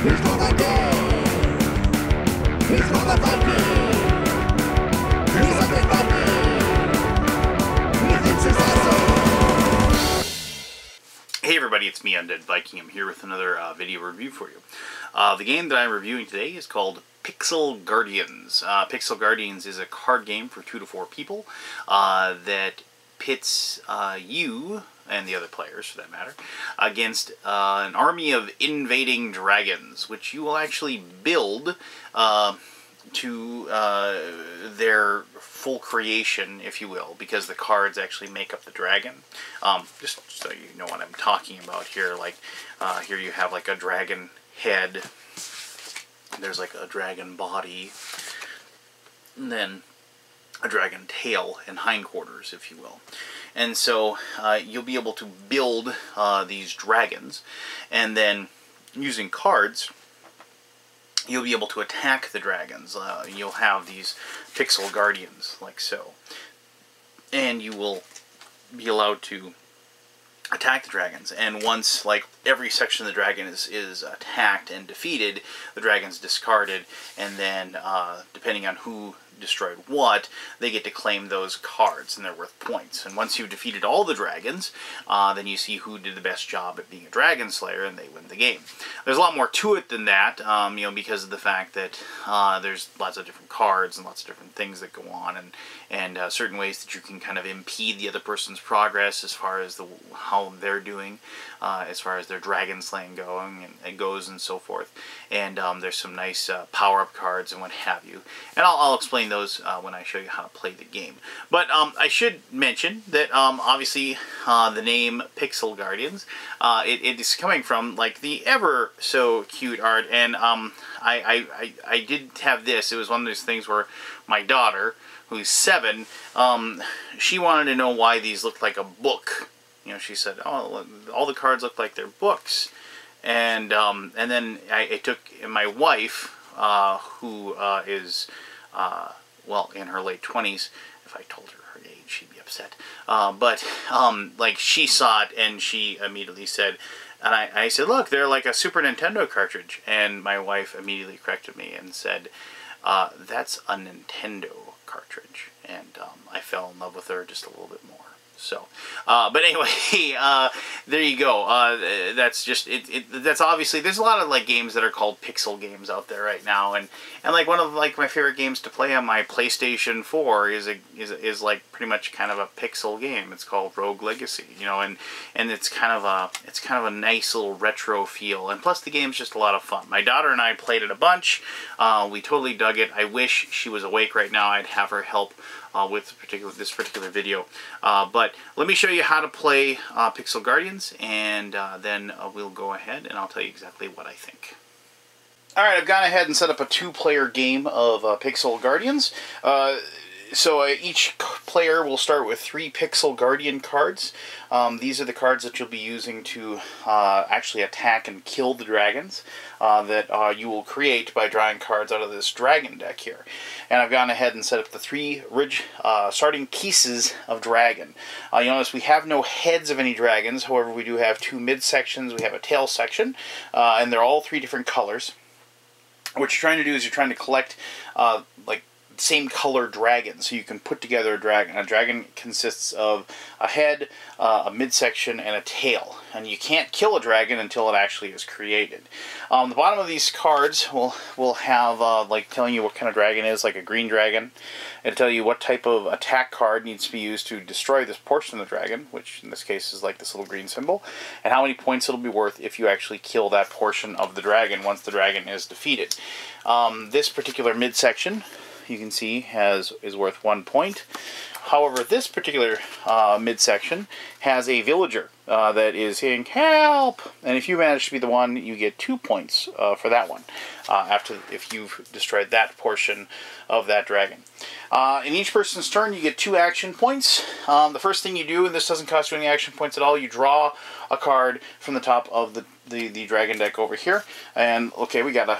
He's gonna go. He's gonna fight me. He's a big monkey. He thinks he's awesome. Hey everybody, it's me, Undead Viking. I'm here with another video review for you. The game that I'm reviewing today is called Pixel Guardians. Pixel Guardians is a card game for 2 to 4 people that pits you and the other players, for that matter, against an army of invading dragons, which you will actually build to their full creation, if you will, because the cards actually make up the dragon. Just so you know what I'm talking about here, like here you have like a dragon head, there's like a dragon body, and then a dragon tail and hindquarters, if you will. And so you'll be able to build these dragons, and then using cards you'll be able to attack the dragons. You'll have these Pixel Guardians, like so. And you will be allowed to attack the dragons. And once, like, every section of the dragon is attacked and defeated, the dragon's discarded, and then, depending on who destroyed what, they get to claim those cards, and they're worth points. And once you've defeated all the dragons, then you see who did the best job at being a dragon slayer, and they win the game. There's a lot more to it than that, you know, because of the fact that there's lots of different cards and lots of different things that go on, and certain ways that you can kind of impede the other person's progress as far as how they're doing, as far as their dragon slaying goes and so forth. And there's some nice power-up cards and what have you. And I'll explain those when I show you how to play the game. But I should mention that obviously the name Pixel Guardians, it is coming from like the ever so cute art. And I did have this. It was one of those things where my daughter, who's 7, she wanted to know why these looked like a book. You know, she said, "Oh, all the cards look like they're books." And then I took my wife, who is well, in her late 20s. If I told her her age, she'd be upset. But like, she saw it and she immediately said, and I said, "Look, they're like a Super Nintendo cartridge." And my wife immediately corrected me and said, "That's a Nintendo cartridge." And I fell in love with her just a little bit more. So, but anyway, there you go. That's just that's obviously, there's a lot of like games that are called pixel games out there right now, and like one of like my favorite games to play on my PlayStation 4 is like pretty much kind of a pixel game. It's called Rogue Legacy, you know, and it's kind of a nice little retro feel, and plus the game's just a lot of fun. My daughter and I played it a bunch. We totally dug it. I wish she was awake right now. I'd have her help with this particular video. But let me show you how to play Pixel Guardians, and then we'll go ahead and I'll tell you exactly what I think. Alright, I've gone ahead and set up a 2-player game of Pixel Guardians. So each player will start with 3 Pixel Guardian cards. These are the cards that you'll be using to actually attack and kill the dragons that you will create by drawing cards out of this dragon deck here. And I've gone ahead and set up the 3 starting pieces of dragon. You notice we have no heads of any dragons, however we do have 2 midsections, we have a tail section, and they're all 3 different colors. What you're trying to do is you're trying to collect like same color dragon, so you can put together a dragon. A dragon consists of a head, a midsection, and a tail, and you can't kill a dragon until it actually is created. The bottom of these cards will have like telling you what kind of dragon it is, like a green dragon. It'll tell you what type of attack card needs to be used to destroy this portion of the dragon, which in this case is like this little green symbol, and how many points it'll be worth if you actually kill that portion of the dragon once the dragon is defeated. This particular midsection, you can see, is worth 1 point. However, this particular midsection has a villager that is saying "help," and if you manage to be the one, you get 2 points for that one, if you've destroyed that portion of that dragon. In each person's turn, you get 2 action points. The first thing you do, and this doesn't cost you any action points at all, you draw a card from the top of the dragon deck over here, and okay, we got a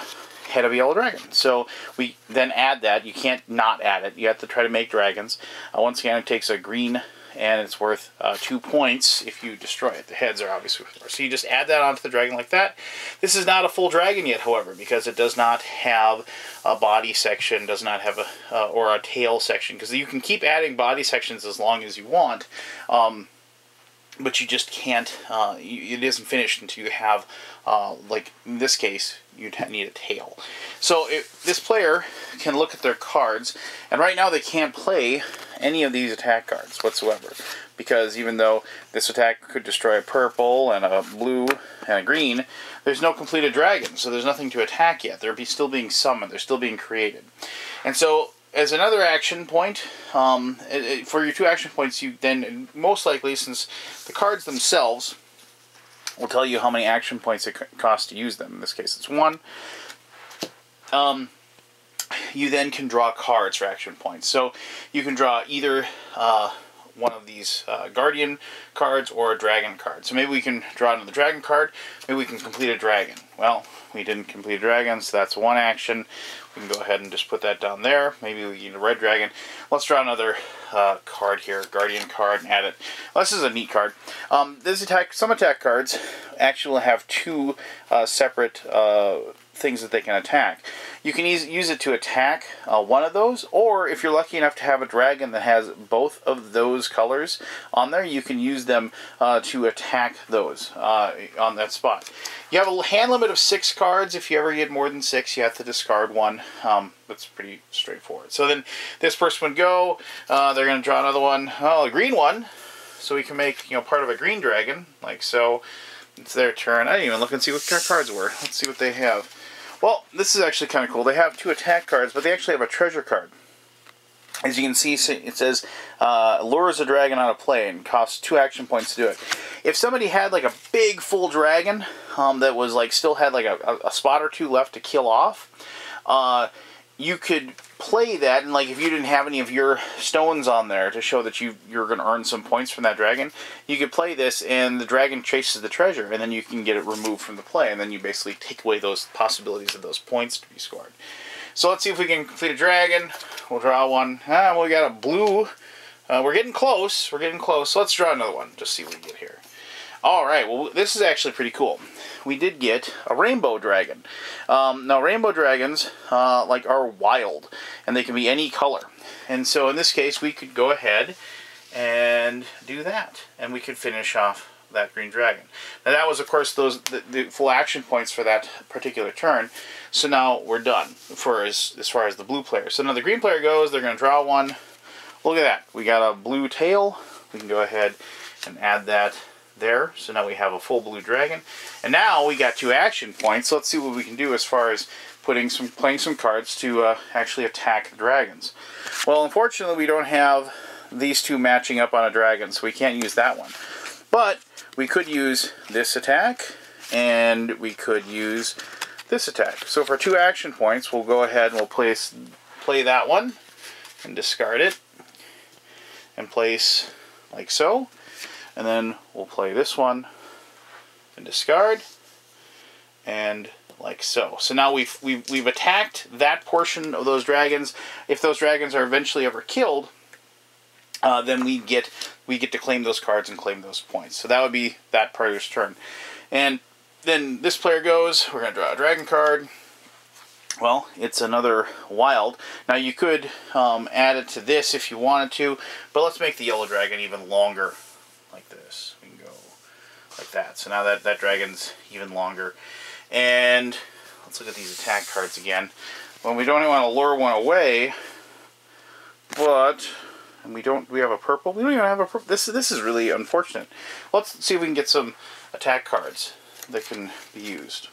head of a yellow dragon. So we then add that. You can't not add it. You have to try to make dragons. Once again, it takes a green and it's worth 2 points if you destroy it. The heads are obviously worth more. So you just add that onto the dragon like that. This is not a full dragon yet, however, because it does not have a body section, does not have a or a tail section, because you can keep adding body sections as long as you want, but you just can't, it isn't finished until you have, like in this case, you'd need a tail. So this player can look at their cards, and right now they can't play any of these attack cards whatsoever, because even though this attack could destroy a purple and a blue and a green, there's no completed dragon, so there's nothing to attack yet. They're still being summoned, they're still being created. And so as another action point, for your 2 action points, you then, most likely, since the cards themselves will tell you how many action points it costs to use them. In this case, it's 1. You then can draw cards for action points. So you can draw either one of these Guardian cards or a Dragon card. So maybe we can draw another Dragon card. Maybe we can complete a Dragon. Well, we didn't complete a Dragon, so that's 1 action. We can go ahead and just put that down there. Maybe we need a red dragon. Let's draw another card here, Guardian card, and add it. Well, this is a neat card. Some attack cards actually have 2 separate things that they can attack. You can use it to attack one of those, or if you're lucky enough to have a dragon that has both of those colors on there, you can use them to attack those on that spot. You have a hand limit of 6 cards. If you ever get more than 6, you have to discard 1. That's pretty straightforward. So then this person would go, they're going to draw another one, a green one, so we can make, part of a green dragon, like so. It's their turn. I didn't even look and see what their cards were. Let's see what they have. Well, this is actually kind of cool. They have 2 attack cards, but they actually have a treasure card. As you can see, it says, lures a dragon on a play and costs 2 action points to do it. If somebody had like a big full dragon that was like still had like a spot or 2 left to kill off, you could play that, and like if you didn't have any of your stones on there to show that you're going to earn some points from that dragon, you could play this and the dragon chases the treasure, and then you can get it removed from the play, and then you basically take away those possibilities of those points to be scored. So let's see if we can complete a dragon. We'll draw one. Well, we got a blue. We're getting close. We're getting close. So let's draw another one. Just see what we get here. Alright, well this is actually pretty cool. We did get a rainbow dragon. Now rainbow dragons are wild, and they can be any color. And so in this case we could go ahead and do that, and we could finish off that green dragon. Now that was of course the full action points for that particular turn. So now we're done for as far as the blue player. So now the green player goes, they're going to draw one. Look at that. We got a blue tail. We can go ahead and add that there. So now we have a full blue dragon. And now we got 2 action points. So let's see what we can do as far as playing some cards to actually attack the dragons. Well, unfortunately we don't have these 2 matching up on a dragon, so we can't use that one. But we could use this attack, and we could use this attack. So for 2 action points, we'll go ahead and we'll play that one and discard it, and place like so. And then we'll play this one and discard, and like so. So now we've attacked that portion of those dragons. If those dragons are eventually ever killed, then we get to claim those cards and claim those points. So that would be that player's turn. And then this player goes, we're going to draw a dragon card. Well, it's another wild. Now you could add it to this if you wanted to, but let's make the yellow dragon even longer, like this. We can go like that. So now that dragon's even longer. And let's look at these attack cards again. Well, we don't want to lure one away, but... And we have a purple. We don't even have a purple. This is really unfortunate. Let's see if we can get some attack cards that can be used.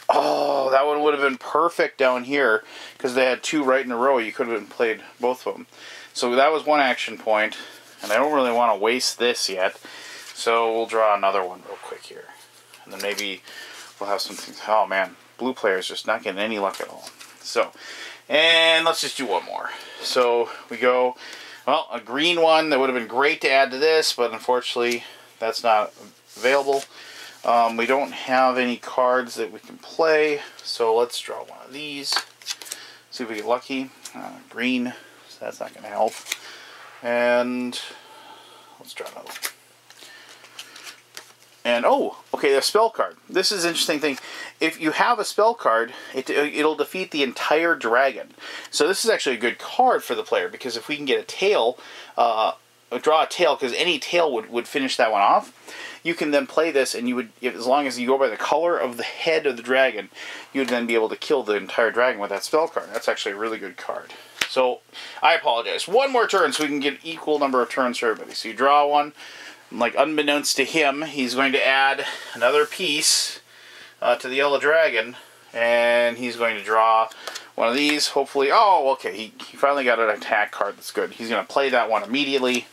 Oh, that one would have been perfect down here because they had 2 right in a row. You could have played both of them. So that was 1 action point, and I don't really want to waste this yet. So we'll draw another one real quick here, and then maybe we'll have something. Oh man, blue player's just not getting any luck at all. So, and let's just do one more. So we go. Well, a green one that would have been great to add to this, but unfortunately that's not available. We don't have any cards that we can play, so let's draw one of these. See if we get lucky. Green, so that's not going to help. And Let's draw another one. And, oh, okay, the spell card. This is an interesting thing. If you have a spell card, it'll defeat the entire dragon. So this is actually a good card for the player, because if we can get a tail, draw a tail, because any tail would finish that one off, you can then play this, and you would, as long as you go by the color of the head of the dragon, you would then be able to kill the entire dragon with that spell card. That's actually a really good card. So, I apologize. One more turn so we can get equal number of turns for everybody. So you draw one. Like, unbeknownst to him, he's going to add another piece to the yellow dragon, and he's going to draw one of these, hopefully. Oh, okay, he finally got an attack card. That's good. He's going to play that one immediately,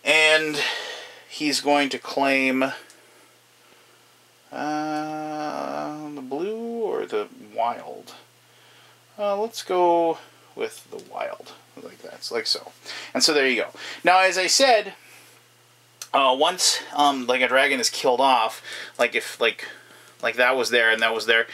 and he's going to claim the blue or the wild. Let's go with the wild, like that, like so. And so there you go. Now, as I said, once like a dragon is killed off, like if like that was there and that was there,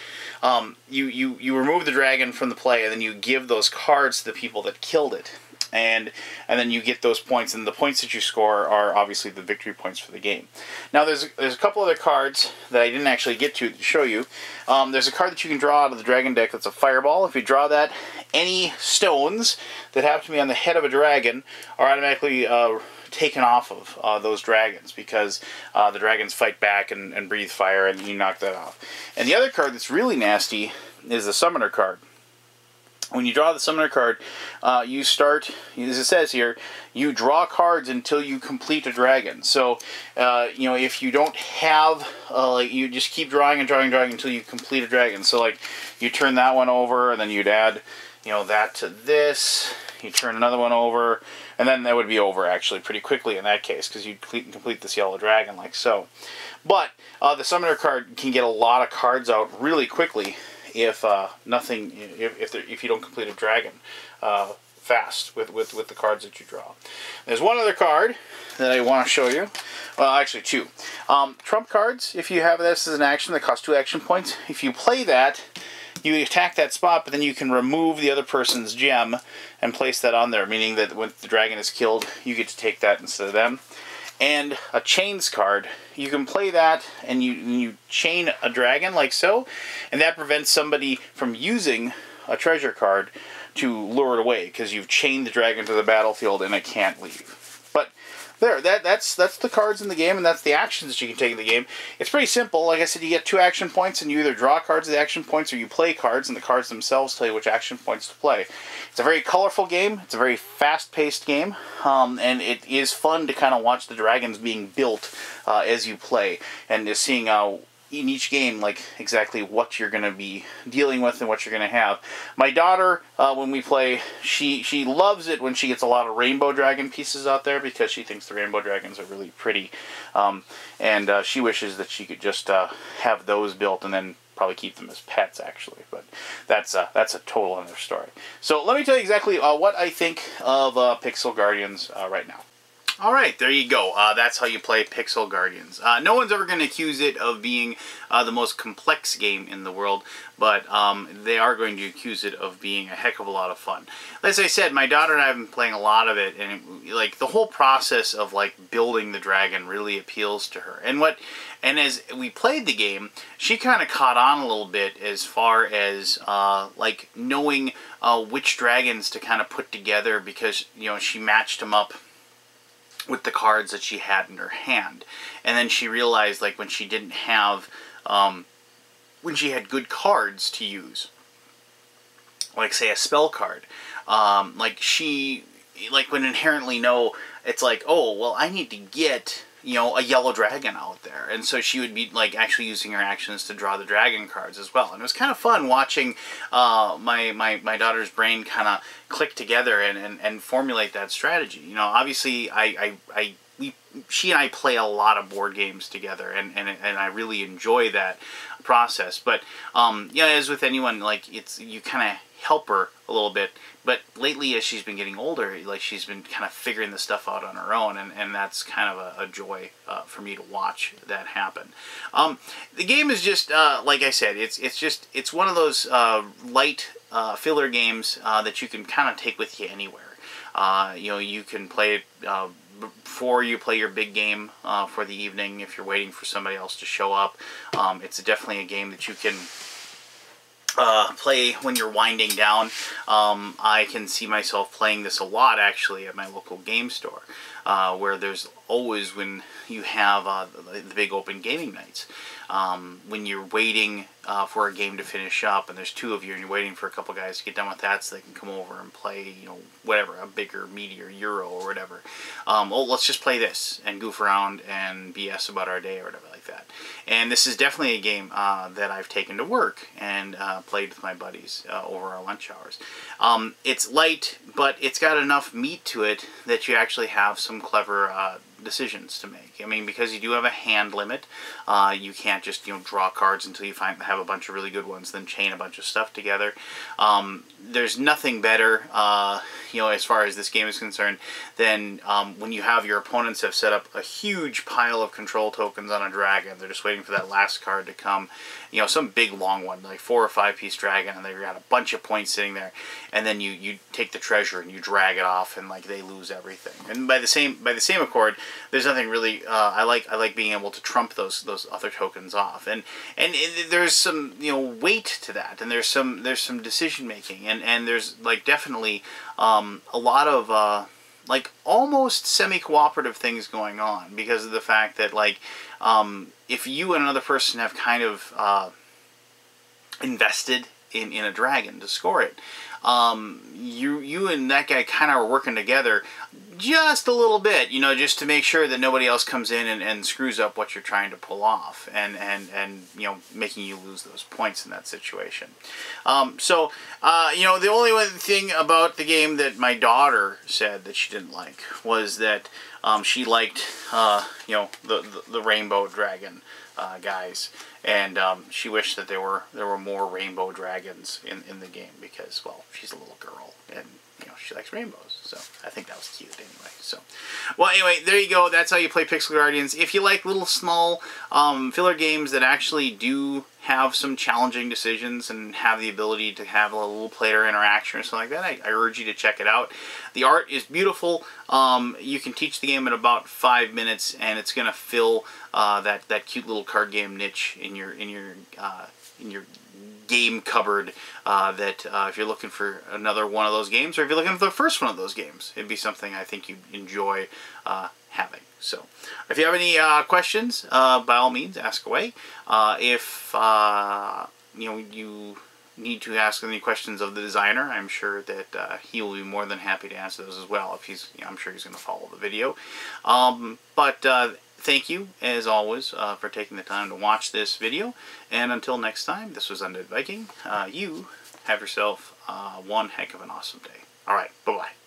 you remove the dragon from the play, and then you give those cards to the people that killed it, and then you get those points, and the points that you score are obviously the victory points for the game. Now there's a couple other cards that I didn't actually get to show you. There's a card that you can draw out of the dragon deck that's a fireball. If you draw that, any stones that happen to be on the head of a dragon are automatically taken off of those dragons, because the dragons fight back and breathe fire, and you knock that off. And the other card that's really nasty is the summoner card. When you draw the summoner card, you start, as it says here, you draw cards until you complete a dragon. So, you know, if you don't have, like, you just keep drawing and drawing and drawing until you complete a dragon. So, like, you turn that one over, and then you'd add, you know, that to this. You turn another one over, and then that would be over, actually, pretty quickly in that case, because you'd complete this yellow dragon, like so. But the summoner card can get a lot of cards out really quickly if if you don't complete a dragon fast with the cards that you draw. There's one other card that I want to show you. Well, actually two. Trump cards, if you have this as an action that costs 2 action points, if you play that, you attack that spot, but then you can remove the other person's gem and place that on there, meaning that when the dragon is killed, you get to take that instead of them. And a chains card, you can play that, and you chain a dragon like so, and that prevents somebody from using a treasure card to lure it away, because you've chained the dragon to the battlefield and it can't leave. But there, that's the cards in the game, and that's the actions that you can take in the game. It's pretty simple. Like I said, you get 2 action points, and you either draw cards of the action points, or you play cards, and the cards themselves tell you which action points to play. It's a very colorful game. It's a very fast-paced game, and it is fun to kind of watch the dragons being built as you play, and just seeing in each game, like, exactly what you're going to be dealing with and what you're going to have. My daughter, when we play, she loves it when she gets a lot of rainbow dragon pieces out there, because she thinks the rainbow dragons are really pretty. And she wishes that she could just have those built and then probably keep them as pets, actually. But that's a total other story. So let me tell you exactly what I think of Pixel Guardians right now. Alright, there you go. That's how you play Pixel Guardians. No one's ever going to accuse it of being the most complex game in the world, but they are going to accuse it of being a heck of a lot of fun. As I said, my daughter and I have been playing a lot of it, and like the whole process of like building the dragon really appeals to her. And as we played the game, she kind of caught on a little bit as far as like knowing which dragons to kind of put together, because, you know, she matched them up with the cards that she had in her hand. And then she realized, like, when she didn't have, when she had good cards to use, like, say, a spell card, like, she, like, would inherently know, it's like, oh, well, I need to get, you know, a yellow dragon out there. And so she would be, like, actually using her actions to draw the dragon cards as well. And it was kind of fun watching my daughter's brain kind of click together and formulate that strategy. You know, obviously, she and I play a lot of board games together, and I really enjoy that process. But, yeah, as with anyone, like, you kind of help her a little bit. But lately, as she's been getting older, like, she's been kind of figuring this stuff out on her own, and that's kind of a joy for me to watch that happen. The game is just, like I said, it's one of those light filler games that you can kind of take with you anywhere. You know, you can play it before you play your big game for the evening, if you're waiting for somebody else to show up. It's definitely a game that you can play when you're winding down. I can see myself playing this a lot, actually, at my local game store, where there's always, when you have the big open gaming nights, when you're waiting for a game to finish up, and there's two of you, and you're waiting for a couple guys to get done with that so they can come over and play, you know, whatever, a bigger, meatier Euro or whatever. Oh, let's just play this and goof around and BS about our day or whatever like that. And this is definitely a game that I've taken to work and played with my buddies over our lunch hours. It's light, but it's got enough meat to it that you actually have some clever decisions to make. I mean, because you do have a hand limit, you can't just, you know, draw cards until you have a bunch of really good ones, then chain a bunch of stuff together. There's nothing better, you know, as far as this game is concerned, than when you have your opponents have set up a huge pile of control tokens on a dragon. They're just waiting for that last card to come. You know, some big long one, like 4 or 5 piece dragon, and they've got a bunch of points sitting there. And then you take the treasure and you drag it off, and like they lose everything. And by the same accord, there's nothing really. I like being able to trump those other tokens off, and there's some, you know, weight to that, and there's some decision making, and there's like definitely a lot of like almost semi-cooperative things going on, because of the fact that, like, if you and another person have kind of invested in a dragon to score it, you and that guy kind of are working together just a little bit, you know, just to make sure that nobody else comes in and screws up what you're trying to pull off, and you know, making you lose those points in that situation. So you know, the only one thing about the game that my daughter said that she didn't like was that she liked you know, the rainbow dragon guys, and she wished that there were more rainbow dragons in the game, because, well, she's a little girl and, you know, she likes rainbows. So I think that was cute anyway. So, well, anyway, there you go. That's how you play Pixel Guardians. If you like little small filler games that actually do have some challenging decisions and have the ability to have a little player interaction or something like that, I urge you to check it out. The art is beautiful. You can teach the game in about 5 minutes, and it's going to fill that cute little card game niche in your game cupboard, that if you're looking for another one of those games, or if you're looking for the first one of those games, it'd be something I think you'd enjoy having. So, if you have any questions, by all means, ask away. If you know, you need to ask any questions of the designer, I'm sure that he will be more than happy to answer those as well. If he's, you know, I'm sure he's going to follow the video. Thank you, as always, for taking the time to watch this video. And until next time, this was Undead Viking. You have yourself one heck of an awesome day. Alright, bye-bye.